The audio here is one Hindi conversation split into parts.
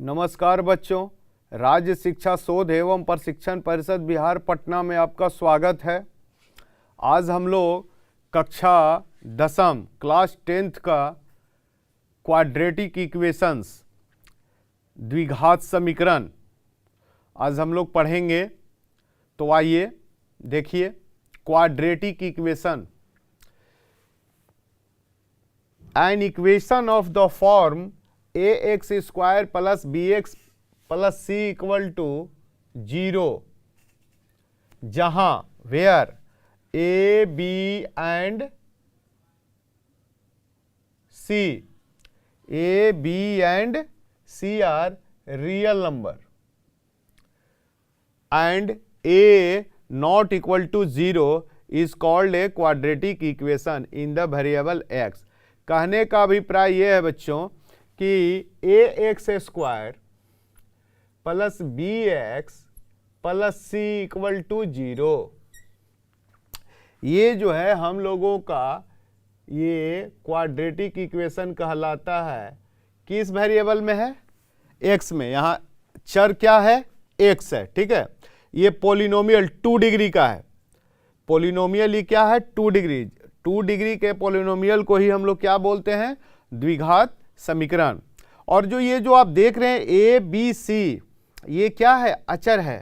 नमस्कार बच्चों, राज्य शिक्षा शोध एवं प्रशिक्षण परिषद बिहार पटना में आपका स्वागत है। आज हम लोग कक्षा 10वीं क्लास 10th का क्वाड्रेटिक इक्वेशंस द्विघात समीकरण आज हम लोग पढ़ेंगे। तो आइए देखिए, quadratic equation, an equation of the form ax square plus bx plus c equal to 0, जहां where a b and c are real number and a not equal to 0 is called a quadratic equation in the variable x। कहने का अभिप्राय यह है बच्चों कि ax square plus bx plus c equal to 0, ये जो है हम लोगों का ये क्वाड्रेटिक इक्वेशन कहलाता है। किस वेरिएबल में है? x में। यहाँ चर क्या है? x है, ठीक है। ये पोलिनोमियल 2 डिग्री का है। पोलिनोमियल ये क्या है? 2 डिग्री। 2 डिग्री के पोलिनोमियल को ही हम लोग क्या बोलते हैं? द्विघात समीकरण। और जो आप देख रहे हैं ए बी सी, ये क्या है? अचर है,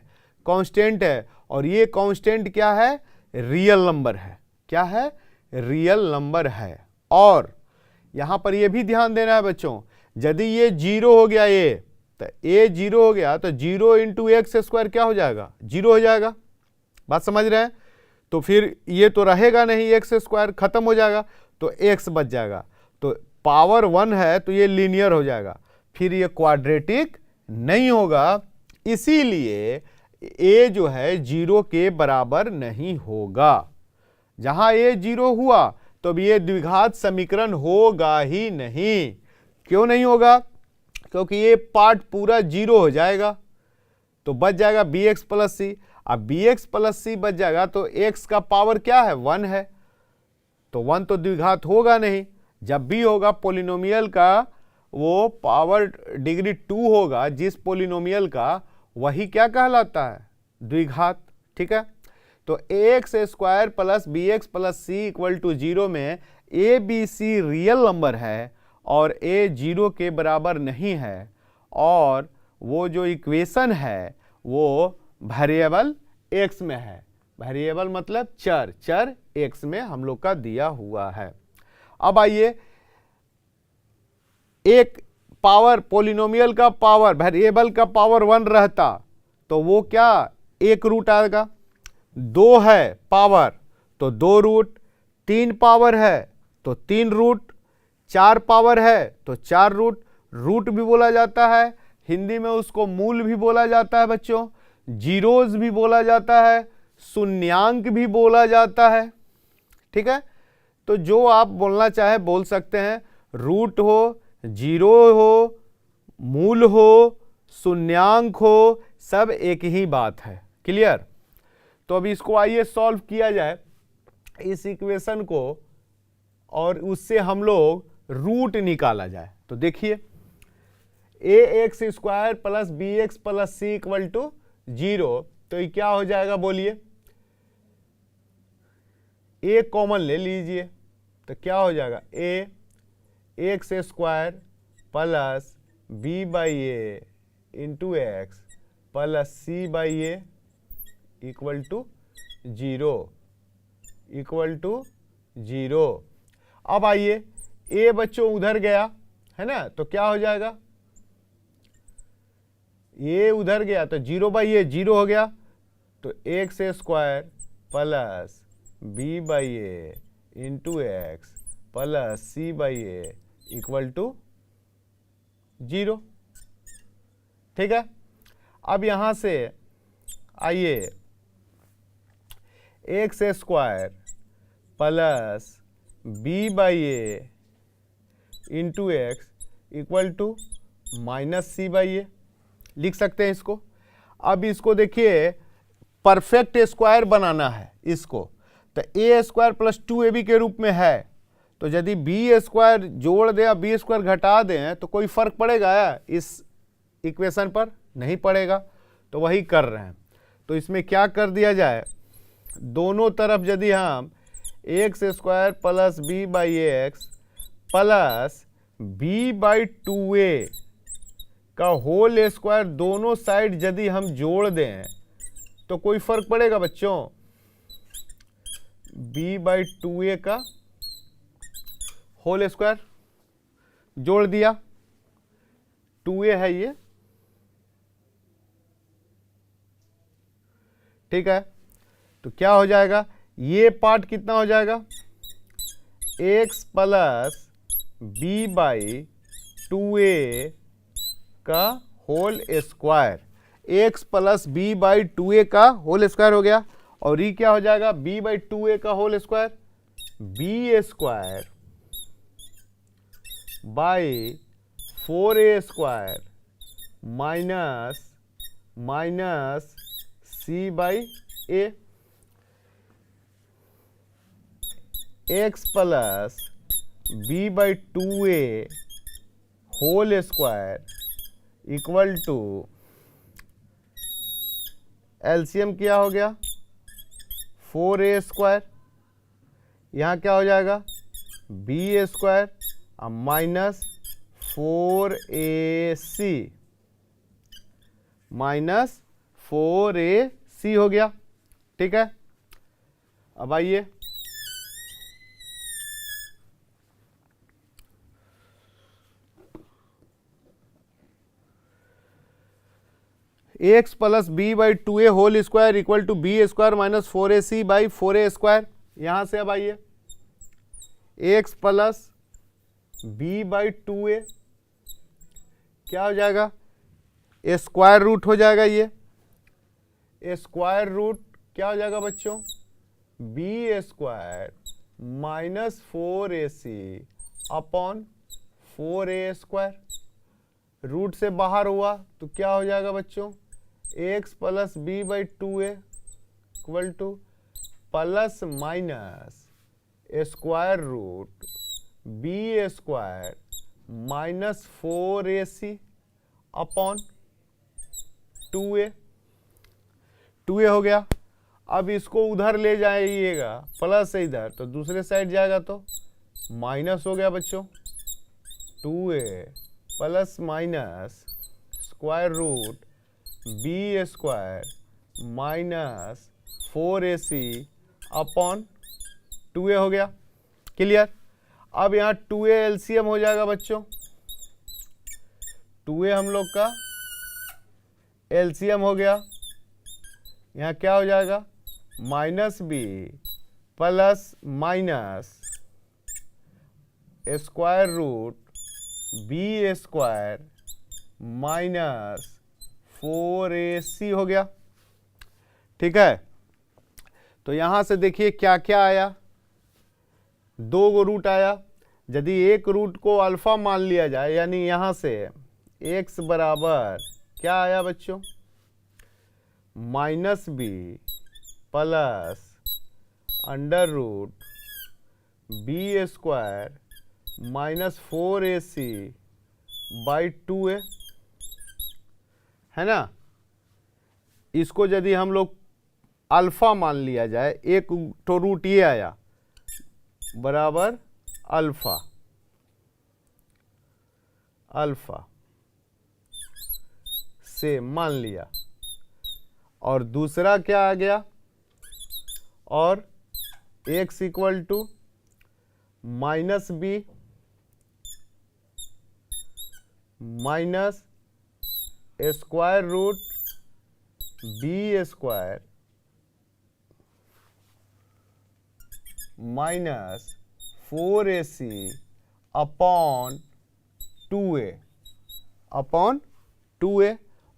कांस्टेंट है। और ये कांस्टेंट क्या है? रियल नंबर है। क्या है? रियल नंबर है। और यहां पर ये भी ध्यान देना है बच्चों, यदि ये 0 हो गया, ये तो ए 0 हो गया तो 0 इंटू एक्स स्क्वायर क्या हो जाएगा? 0 हो जाएगा। बात समझ रहे हैं? तो फिर ये तो रहेगा नहीं, एक्स स्क्वायर खत्म हो जाएगा तो एक्स बच जाएगा। तो पावर 1 है तो ये लीनियर हो जाएगा, फिर ये क्वाड्रेटिक नहीं होगा। इसीलिए a जो है 0 के बराबर नहीं होगा। जहां a 0 हुआ तो ये द्विघात समीकरण होगा ही नहीं। क्यों नहीं होगा? क्योंकि ये पार्ट पूरा 0 हो जाएगा तो बच जाएगा bx प्लस सी। अब bx प्लस सी बच जाएगा तो x का पावर क्या है? 1 है, तो 1 तो द्विघात होगा नहीं। जब भी होगा पोलिनोमियल का वो पावर डिग्री 2 होगा, जिस पोलिनोमियल का, वही क्या कहलाता है? द्विघात। ठीक है। तो ax square plus bx plus c equal to 0 में a b c real number है और a 0 के बराबर नहीं है। और वो जो इक्वेशन है वो वेरिएबल x में है। वेरिएबल मतलब चर, चर x में हम लोग का दिया हुआ है। अब आइए, एक पावर पोलिनोमियल का पावर, वेरिएबल का पावर 1 रहता तो वो क्या? 1 रूट आएगा। 2 है पावर तो 2 रूट, 3 पावर है तो 3 रूट, 4 पावर है तो 4 रूट। रूट भी बोला जाता है, हिंदी में उसको मूल भी बोला जाता है बच्चों, जीरोज भी बोला जाता है, शून्यांक भी बोला जाता है। ठीक है। तो जो आप बोलना चाहे बोल सकते हैं, रूट हो, जीरो हो, मूल हो, शून्यांक हो, सब एक ही बात है। क्लियर? तो अब इसको आइए सॉल्व किया जाए इस इक्वेशन को, और उससे हम लोग रूट निकाला जाए। तो देखिए, ax square plus bx plus c equal to 0, तो ये क्या हो जाएगा? बोलिए। a कॉमन ले लीजिए तो क्या हो जाएगा? a x square plus b by a into x plus c by a equal to 0, equal to 0। अब आइए, ए बच्चों उधर गया है ना, तो क्या हो जाएगा? ये उधर गया तो 0 बाई ए 0 हो गया, तो x square plus b by a into x plus c by a equal to 0। ठीक है। अब यहां से आइए, x square plus b by a into x equal to minus c by a लिख सकते हैं इसको। अब इसको देखिए, परफेक्ट स्क्वायर बनाना है इसको, तो ए स्क्वायर प्लस 2ab के रूप में है, तो यदि बी स्क्वायर जोड़ दें या बी स्क्वायर घटा दें तो कोई फर्क पड़ेगा इस इक्वेशन पर नहीं पड़ेगा, तो वही कर रहे हैं। तो इसमें क्या कर दिया जाए, दोनों तरफ यदि हम x square plus b by x plus b by 2a का होल स्क्वायर दोनों साइड यदि हम जोड़ दें तो कोई फर्क पड़ेगा बच्चों? b बाई 2a का होल स्क्वायर जोड़ दिया, 2a है ये, ठीक है। तो क्या हो जाएगा, ये पार्ट कितना हो जाएगा, x plus b by 2a का whole square, x plus b by 2a का होल स्क्वायर हो गया। और ये क्या हो जाएगा, b बाई 2a का whole square, b square by 4a square minus c by a, x plus b by 2a whole square equal to LCM क्या हो गया, 4a स्क्वायर, यहाँ क्या हो जाएगा, b square minus 4ac minus 4ac हो गया, ठीक है। अब आइए x plus b by 2a whole square equal to b square minus 4ac by 4a square. यहां से अब आइए x plus b by 2a क्या हो जाएगा, स्क्वायर रूट हो जाएगा, ये स्क्वायर रूट क्या हो जाएगा बच्चों, b square minus 4ac upon 4a square, root से बाहर हुआ तो क्या हो जाएगा बच्चों, x plus b by 2a equal to plus minus square root b square minus 4ac upon 2a हो गया। अब इसको उधर ले जाइएगा प्लस है इधर, तो दूसरे साइड जाएगा तो माइनस हो गया बच्चों, 2a plus minus square root b square minus 4ac upon 2a हो गया, क्लियर। अब यहाँ 2a एलसीएम हो जाएगा बच्चों, 2a हम लोग का एलसीएम हो गया, यहाँ क्या हो जाएगा, minus b plus minus square root b square minus 4ac हो गया, ठीक है। तो यहां से देखिए क्या क्या आया, दो गो रूट आया। यदि एक रूट को अल्फा मान लिया जाए, यानी यहां से x बराबर क्या आया बच्चों, minus b plus under root b square minus 4ac by 2a, है ना। इसको यदि हम लोग अल्फा मान लिया जाए, एक तो रूट ये आया बराबर अल्फा से मान लिया, और दूसरा क्या आ गया, और x equal to minus b minus square root b square minus 4ac upon 2a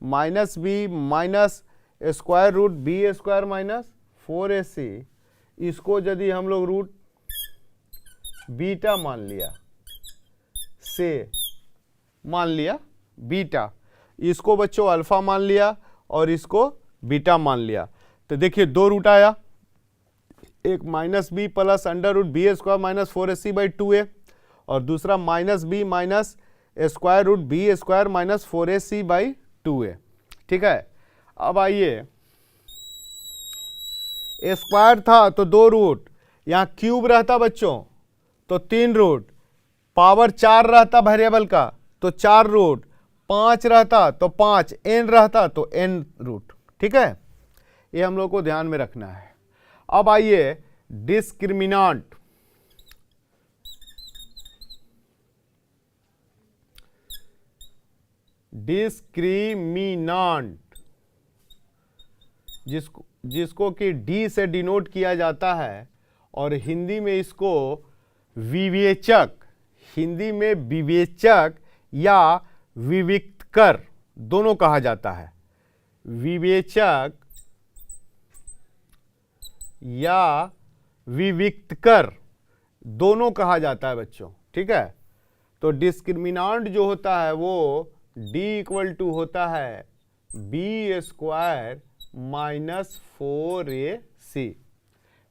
minus b minus square root b square minus 4ac, इसको यदि हम लोग रूट बीटा मान लिया, से मान लिया बीटा, इसको बच्चों अल्फा मान लिया और इसको बीटा मान लिया, तो देखिए दो रूट आया, एक minus b plus under root b square minus 4ac by 2a, और दूसरा minus b minus square root b square minus 4ac by 2a। ठीक है, अब आइए, स्क्वायर था तो 2 रूट, यहाँ क्यूब रहता बच्चों तो 3 रूट, पावर 4 रहता वेरिएबल का तो 4 रूट, 5 रहता तो 5, n रहता तो n रूट। ठीक है, ये हम लोग को ध्यान में रखना है। अब आइए डिस्क्रिमिनांट, डिस्क्रिमिनांट जिसको कि डी से डिनोट किया जाता है और हिंदी में इसको विवेचक, हिंदी में विवेचक या विविक्तकर दोनों कहा जाता है। विवेचक या विविक्तकर दोनों कहा जाता है बच्चों। ठीक है, तो डिस्क्रिमिनांट जो होता है वो d इक्वल टू होता है B square minus 4ac।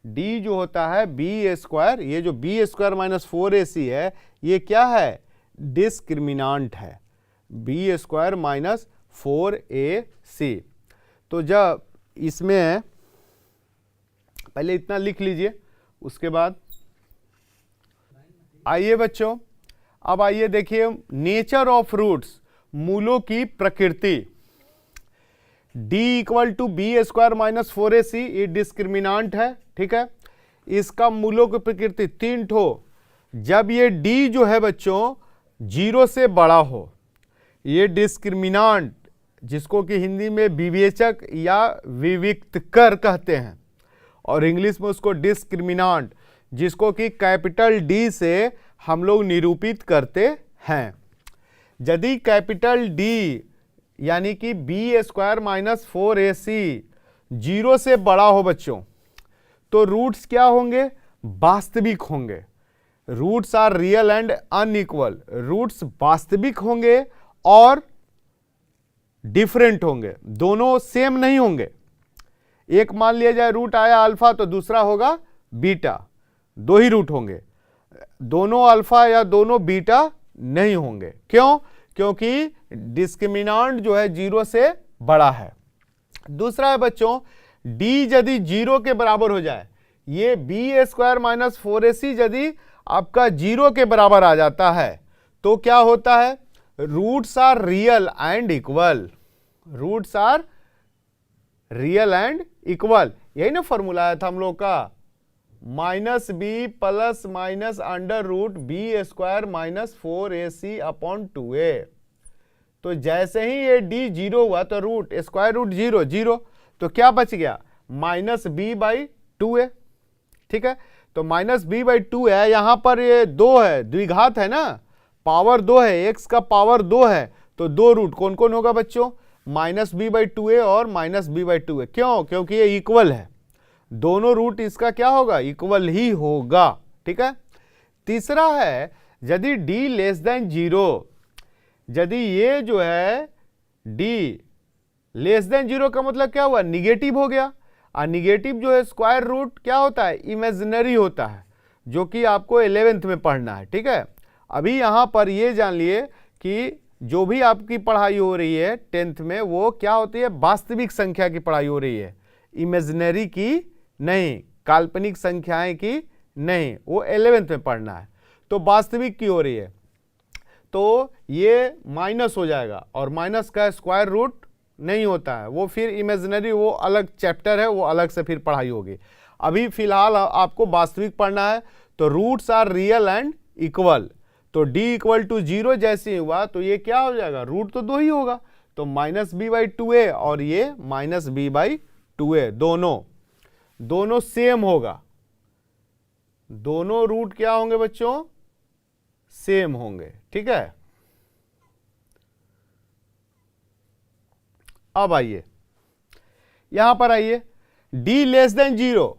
d जो होता है बी स्क्वायर, ये जो बी स्क्वायर माइनस 4ac है ये क्या है, डिस्क्रिमिनांट है, बी स्क्वायर माइनस 4ac। तो जब इसमें पहले इतना लिख लीजिए, उसके बाद आइए बच्चों, अब आइए देखिए नेचर ऑफ रूट्स, मूलों की प्रकृति। d equal to b square minus 4ac ये डिस्क्रिमिनांट है। ठीक है, इसका मूलों की प्रकृति 3 ठो, जब ये d जो है बच्चों 0 से बड़ा हो, ये डिस्क्रिमिनांट जिसको कि हिंदी में विवेचक या विविक्तकर कहते हैं और इंग्लिश में उसको डिस्क्रिमिनांट, जिसको कि कैपिटल D से हम लोग निरूपित करते हैं। यदि कैपिटल D यानी कि बी स्क्वायर माइनस 4ac 0 से बड़ा हो बच्चों, तो रूट्स क्या होंगे, वास्तविक होंगे। Roots are real and unequal, roots वास्तविक होंगे और डिफरेंट होंगे, दोनों सेम नहीं होंगे। एक मान लिया जाए रूट आया अल्फा तो दूसरा होगा बीटा, 2 ही रूट होंगे, दोनों अल्फा या दोनों बीटा नहीं होंगे। क्यों? क्योंकि डिस्क्रिमिनांट जो है 0 से बड़ा है। दूसरा है बच्चों, d यदि 0 के बराबर हो जाए, ये बी स्क्वायर माइनस 4ac यदि आपका 0 के बराबर आ जाता है तो क्या होता है, roots are real and equal, roots are real and equal. यही ना फॉर्मूला आया था हम लोग का, minus b plus minus under root b square minus 4ac upon 2a। तो जैसे ही ये d 0 हुआ तो रूट स्क्वायर रूट 0 0, तो क्या बच गया, माइनस बी बाई 2a। ठीक है, तो माइनस बी बाई 2 है, यहां पर ये 2 है, द्विघात है ना, पावर 2 है, x का पावर 2 है, तो 2 रूट कौन कौन होगा बच्चों, माइनस बी बाई 2a और माइनस बी बाई 2a। क्यों? क्योंकि ये इक्वल है, दोनों रूट इसका क्या होगा, इक्वल ही होगा। ठीक है, तीसरा है यदि d लेस देन 0, यदि ये जो है d लेस देन 0 का मतलब क्या हुआ, निगेटिव हो गया। और निगेटिव जो है स्क्वायर रूट क्या होता है, इमेजिनरी होता है, जो कि आपको 11th में पढ़ना है। ठीक है, अभी यहां पर ये जान लिए कि जो भी आपकी पढ़ाई हो रही है 10th में वो क्या होती है, वास्तविक संख्या की पढ़ाई हो रही है, इमेजिनरी की नहीं, काल्पनिक संख्याएं की नहीं, वो 11th में पढ़ना है, तो वास्तविक की हो रही है। तो ये माइनस हो जाएगा और माइनस का स्क्वायर रूट नहीं होता है, वो फिर इमेजिनरी, वो अलग चैप्टर है, वो अलग से फिर पढ़ाई होगी। अभी फिलहाल आपको वास्तविक पढ़ना है, तो roots are real and equal, तो d इक्वल टू 0 जैसे हुआ तो ये क्या हो जाएगा, रूट तो 2 ही होगा, तो माइनस बी बाई 2a और ये माइनस बी बाई 2a दोनों सेम होगा, दोनों रूट क्या होंगे बच्चों, सेम होंगे। ठीक है, अब आइए यहां पर आइए, d लेस देन 0,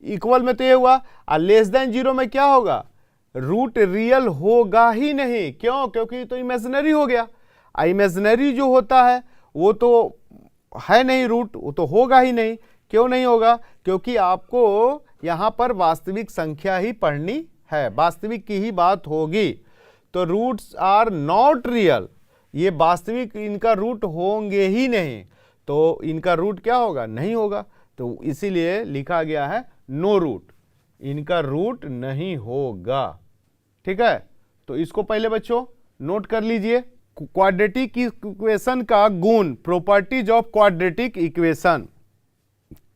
इक्वल में तो ये हुआ, और लेस देन 0 में क्या होगा, रूट रियल होगा ही नहीं। क्यों? क्योंकि तो इमेजिनरी हो गया, इमेजिनरी जो होता है वो तो है नहीं रूट, वो तो होगा ही नहीं। क्यों नहीं होगा? क्योंकि आपको यहां पर वास्तविक संख्या ही पढ़नी है, वास्तविक की ही बात होगी। तो रूट्स आर नॉट रियल, ये वास्तविक इनका रूट होंगे ही नहीं, तो इनका रूट क्या होगा, नहीं होगा, तो इसीलिए लिखा गया है नो रूट, इनका रूट नहीं होगा। ठीक है, तो इसको पहले बच्चों नोट कर लीजिए। क्वाड्रेटिक इक्वेशन का गुण, प्रॉपर्टीज ऑफ क्वाड्रेटिक इक्वेशन।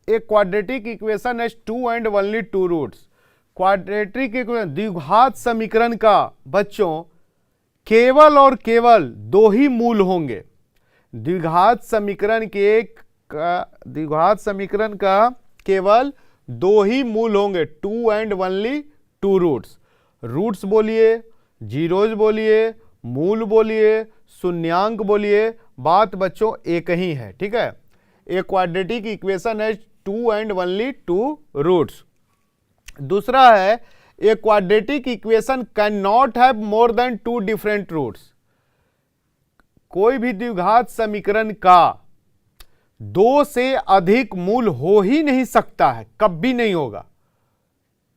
एक quadratic equation has two and only two roots. Quadratic equation द्विघात समीकरण का बच्चों केवल और केवल दो ही मूल होंगे। द्विघात समीकरण का केवल दो ही मूल होंगे, two and only two roots. Roots बोलिए, जीरोज बोलिए, मूल बोलिए, शून्यांक बोलिए, बात बच्चों एक ही है। ठीक है, ए क्वाड्रेटिक इक्वेशन है two and only two roots. दूसरा है a quadratic equation cannot have more than two different roots. कोई भी द्विघात समीकरण का दो से अधिक मूल हो ही नहीं सकता है, कभी नहीं होगा।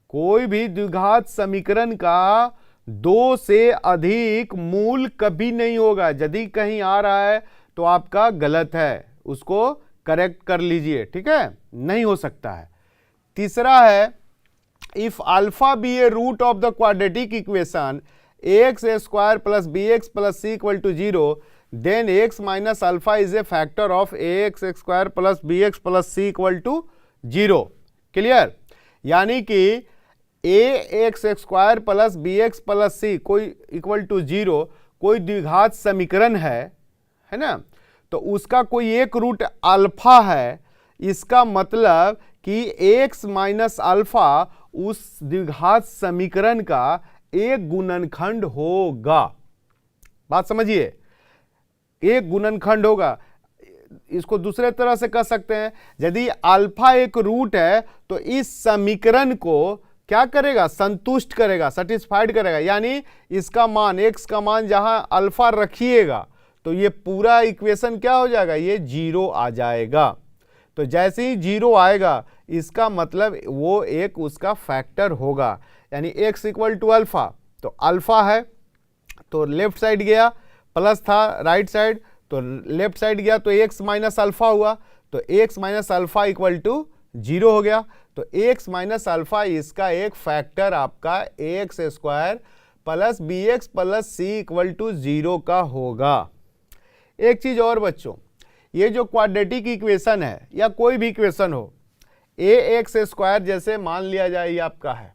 कोई भी द्विघात समीकरण का दो से अधिक मूल कभी नहीं होगा। यदि कहीं आ रहा है तो आपका गलत है, उसको करेक्ट कर लीजिए। ठीक है, नहीं हो सकता है। तीसरा है if alpha be a root of the quadratic equation x square plus b x plus c equal to 0 then x minus alpha is a factor of a x square plus b x plus c equal to 0। Clear, यानी कि a x square plus b x plus c कोई इक्वल टू 0 कोई द्विघात समीकरण है ना, तो उसका कोई एक रूट अल्फा है। इसका मतलब कि एक्स माइनस अल्फा उस द्विघात समीकरण का एक गुणनखंड होगा। बात समझिए, एक गुणनखंड होगा। इसको दूसरे तरह से कह सकते हैं, यदि अल्फा एक रूट है तो इस समीकरण को क्या करेगा, संतुष्ट करेगा, सेटिस्फाइड करेगा। यानी इसका मान, एक्स का मान जहां अल्फा रखिएगा तो ये पूरा इक्वेशन क्या हो जाएगा, ये 0 आ जाएगा। तो जैसे ही 0 आएगा इसका मतलब वो एक उसका फैक्टर होगा। यानी x इक्वल टू अल्फा, तो अल्फा है तो लेफ्ट साइड गया, प्लस था राइट साइड तो लेफ्ट साइड गया, तो x माइनस अल्फा हुआ, तो x minus alpha equal to 0 हो गया। तो x माइनस अल्फा इसका एक फैक्टर आपका x square plus b x plus c equal to 0 का होगा। एक चीज और बच्चों, ये जो क्वाड्रेटिक इक्वेशन है या कोई भी इक्वेशन हो, ए एक्स स्क्वायर जैसे मान लिया जाए ये आपका है,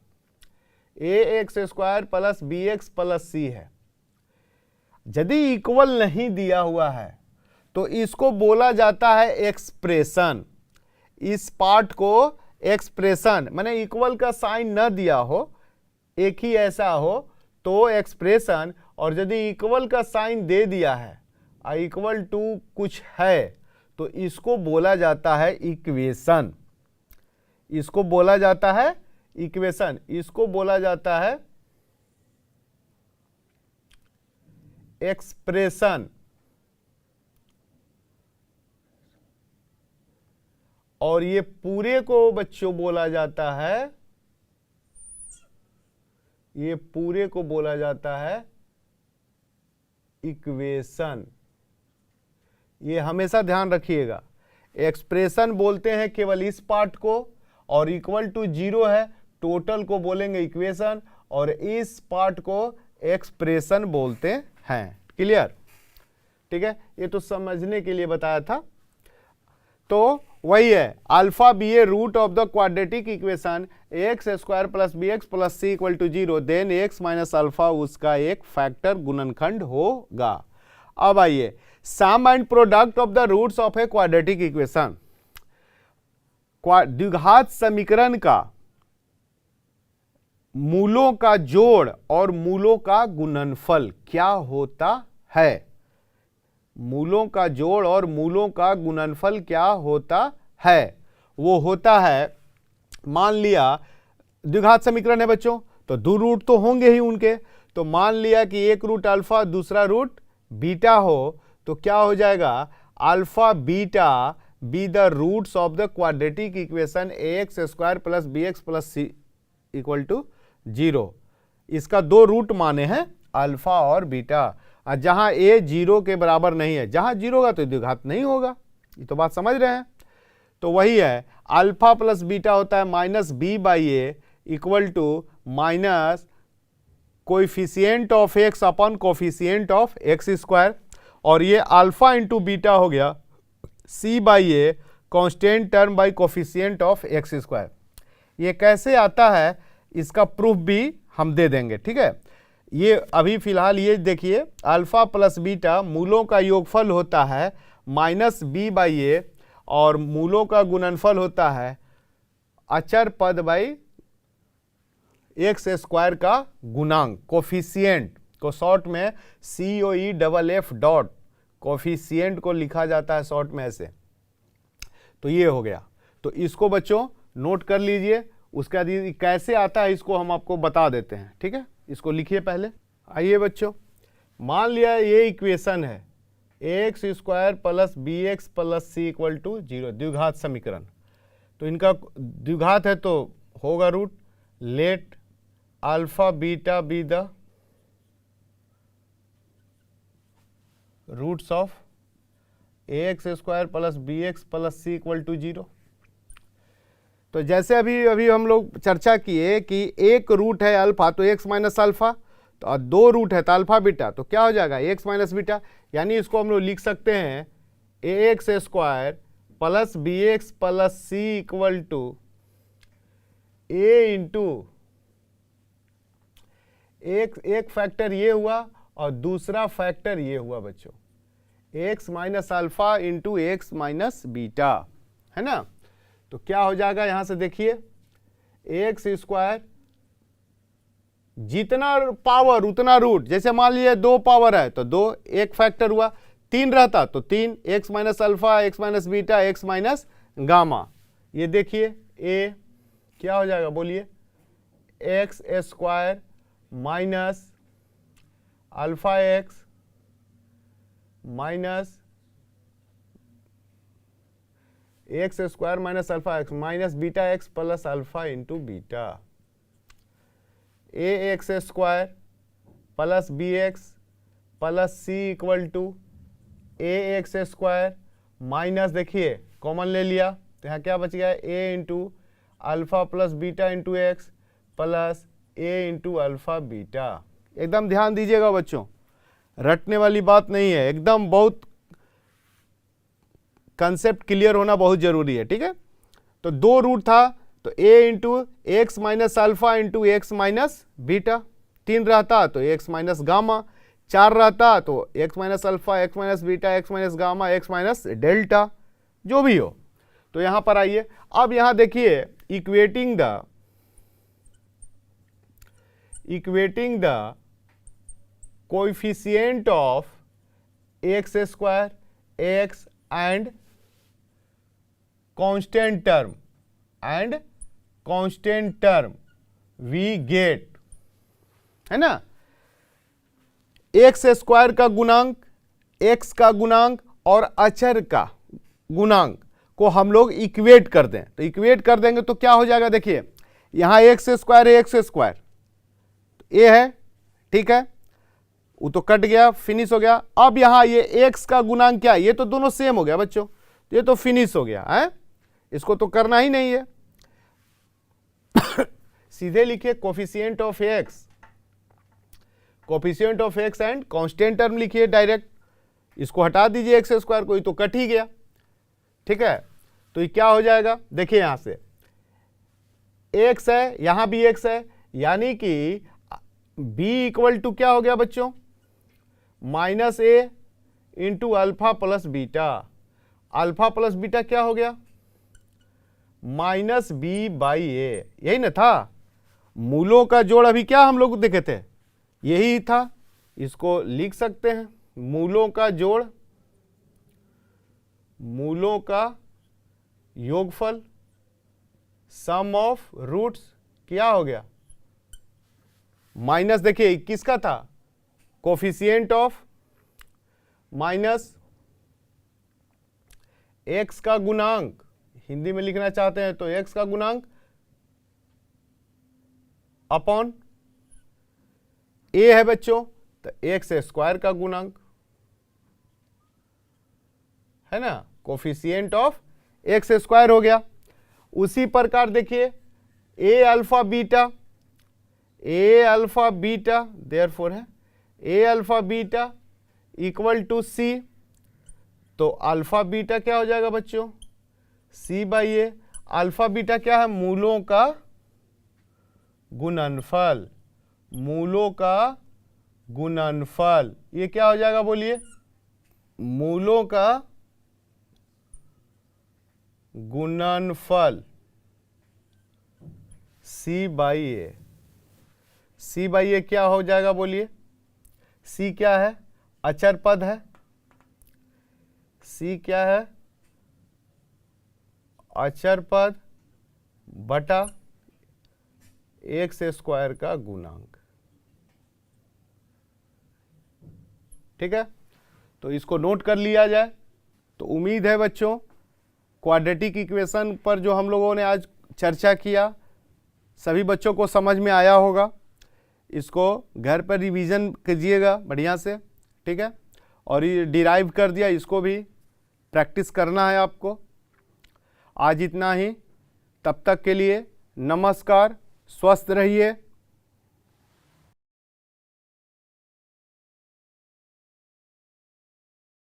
a x square plus b x plus c है। यदि इक्वल नहीं दिया हुआ है तो इसको बोला जाता है एक्सप्रेशन। इस पार्ट को एक्सप्रेशन, माने इक्वल का साइन न दिया हो, एक ही ऐसा हो तो एक्सप्रेशन, और यदि इक्वल का साइन दे दिया है, इक्वल टू कुछ है, तो इसको बोला जाता है इक्वेशन। इसको बोला जाता है इक्वेशन, इसको बोला जाता है एक्सप्रेशन। और ये पूरे को बच्चों बोला जाता है, ये पूरे को बोला जाता है इक्वेशन। ये हमेशा ध्यान रखिएगा, एक्सप्रेशन बोलते हैं केवल इस पार्ट को, और इक्वल टू 0 है टोटल को बोलेंगे इक्वेशन, और इस पार्ट को एक्सप्रेशन बोलते हैं। क्लियर, ठीक है, ये तो समझने के लिए बताया था। तो वही है, alpha be a root of the quadratic equation x square plus b x plus c equal to 0 then x minus alpha उसका एक फैक्टर गुणनखंड होगा। अब आइए, sum and product of the roots of a quadratic equation. द्विघात समीकरण का मूलों का जोड़ और मूलों का गुणनफल क्या होता है? मूलों का जोड़ और मूलों का गुणनफल क्या होता है? वो होता है, मान लिया द्विघात समीकरण है बच्चों, तो दो रूट तो होंगे ही उनके, तो मान लिया कि एक रूट अल्फा दूसरा रूट बीटा हो, तो क्या हो जाएगा, alpha beta be the roots of the quadratic equation x square plus b x plus c equal to 0। इसका दो रूट माने हैं अल्फा और बीटा। जहां ए 0 के बराबर नहीं है, जहां 0 होगा तो द्विघात नहीं होगा, ये तो बात समझ रहे हैं। तो वही है, अल्फा प्लस बीटा होता है minus b by a equal to minus coefficient of x upon coefficient of x square, और ये अल्फा इंटू बीटा हो गया c by a constant term by coefficient of x square. ये कैसे आता है इसका प्रूफ भी हम दे देंगे, ठीक है। ये अभी फिलहाल ये देखिए, अल्फा प्लस बीटा मूलों का योगफल होता है माइनस बी बाई ए, और मूलों का गुणनफल होता है अचर पद बाई एक्स स्क्वायर का गुणांक। कोफिशिएंट को शॉर्ट में COE डॉट कोफिशिएंट को लिखा जाता है शॉर्ट में ऐसे। तो ये हो गया, तो इसको बच्चों नोट कर लीजिए। उसके बाद ये कैसे आता है इसको हम आपको बता देते हैं, ठीक है। इसको लिखिए पहले। आइए बच्चों, मान लिया ये इक्वेशन है x square plus b x plus c equal to 0, द्विघात समीकरण। तो इनका द्विघात है तो होगा root, let alpha beta be the roots of x square plus b x plus c equal to 0। तो जैसे अभी हम लोग चर्चा किए कि एक रूट है अल्फा तो एक्स माइनस अल्फा, तो दो रूट है तो अल्फा बीटा, तो क्या हो जाएगा एक्स माइनस बीटा। यानी इसको हम लोग लिख सकते हैं a x square plus b x plus c equal to a into एक फैक्टर ये हुआ और दूसरा फैक्टर ये हुआ बच्चों, x minus alpha into x minus beta, है ना। तो क्या हो जाएगा यहां से देखिए, एक्स स्क्वायर जितना पावर उतना रूट। जैसे मान लीजिए 2 पावर है तो 2, एक फैक्टर हुआ, 3 रहता तो 3, x minus alpha x minus beta x minus gamma. ये देखिए ए क्या हो जाएगा बोलिए, x square minus alpha x minus x square minus alpha x minus beta x plus alpha into beta. A x square plus b x plus c equal to a x square minus, देखिए कॉमन ले लिया तो यहाँ क्या बच गया, a into alpha plus beta into x plus A into alpha beta. एकदम ध्यान दीजिएगा बच्चों, रटने वाली बात नहीं है, एकदम बहुत कंसेप्ट क्लियर होना बहुत जरूरी है, ठीक है। तो 2 रूट था तो a into x minus alpha into x minus beta, 3 रहता तो एक्स माइनस गामा, 4 रहता तो x minus alpha x minus beta x minus gamma x minus delta, जो भी हो। तो यहां पर आइए, अब यहां देखिए equating the coefficient of x square x and constant term we get, है ना। एक्स स्क्वायर का गुणांक, एक्स का गुणांक और अचर का गुणांक को हम लोग इक्वेट कर दें, तो इक्वेट कर देंगे तो क्या हो जाएगा, देखिए यहां एक्स स्क्वायर है, एक्स स्क्वायर ए है, ठीक है, वो तो कट गया, फिनिश हो गया। अब यहां ये एक्स का गुणांक क्या है, ये तो दोनों सेम हो गया बच्चों, ये तो फिनिश हो गया है, इसको तो करना ही नहीं है। सीधे लिखिए coefficient of x and constant term लिखिए डायरेक्ट, इसको हटा दीजिए एक्स स्क्वायर को, तो कट ही गया, ठीक है। तो ये क्या हो जाएगा, देखिए यहां से एक्स है, यहां भी एक्स है, यानी कि b इक्वल टू क्या हो गया बच्चों, minus a into alpha plus beta. Alpha plus beta क्या हो गया, माइनस बी बाई ए, यही ना था। मूलों का जोड़ अभी क्या हम लोग देखे थे, यही था, इसको लिख सकते हैं मूलों का जोड़, मूलों का योगफल, सम ऑफ रूट्स क्या हो गया, माइनस देखिए किसका था, कोफिशिएंट ऑफ माइनस एक्स का गुणांक, हिंदी में लिखना चाहते हैं तो एक्स का गुणांक अपॉन ए है बच्चों, तो एक्स स्क्वायर का गुणांक है ना, कोफिशिएंट ऑफ एक्स स्क्वायर हो गया। उसी प्रकार देखिए ए अल्फा बीटा देयरफॉर है ए अल्फा बीटा इक्वल टू सी, तो अल्फा बीटा क्या हो जाएगा बच्चों, सी बाई ए। अल्फा बीटा क्या है, मूलों का गुणनफल, मूलों का गुणनफल। ये क्या हो जाएगा बोलिए, मूलों का गुणनफल सी बाई ए। सी बाई ए क्या हो जाएगा बोलिए, सी क्या है, अचर पद है, सी क्या है, अचर पद बटा एक्स स्क्वायर का गुणांक। ठीक है, तो इसको नोट कर लिया जाए। तो उम्मीद है बच्चों क्वाड्रेटिक इक्वेशन पर जो हम लोगों ने आज चर्चा किया सभी बच्चों को समझ में आया होगा। इसको घर पर रिवीजन कीजिएगा बढ़िया से, ठीक है। और ये डिराइव कर दिया, इसको भी प्रैक्टिस करना है आपको। आज इतना ही, तब तक के लिए नमस्कार, स्वस्थ रहिए।